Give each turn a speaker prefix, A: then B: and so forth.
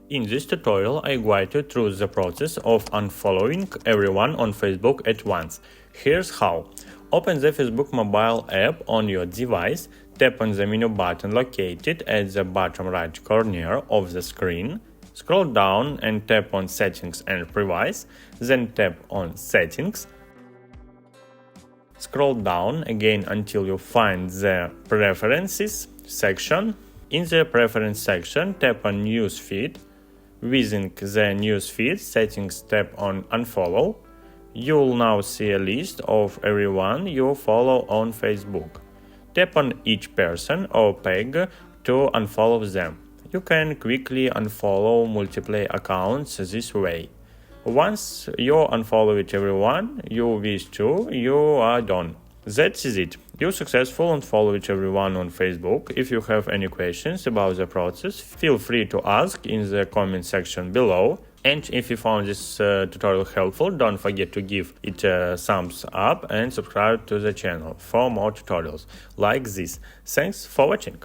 A: In this tutorial, I guide you through the process of unfollowing everyone on Facebook at once. Here's how. Open the Facebook mobile app on your device, tap on the menu button located at the bottom right corner of the screen, scroll down and tap on Settings and Privacy, then tap on Settings. Scroll down again until you find the Preferences section. In the Preference section, tap on News Feed. Within the News Feed settings, tap on Unfollow. You'll now see a list of everyone you follow on Facebook. Tap on each person or page to unfollow them. You can quickly unfollow multiple accounts this way. Once you unfollowed everyone you wish to, you are done. That's it. You successfully unfollowed everyone on Facebook. If you have any questions about the process, feel free to ask in the comment section below. And if you found this tutorial helpful, don't forget to give it a thumbs up and subscribe to the channel for more tutorials like this. Thanks for watching.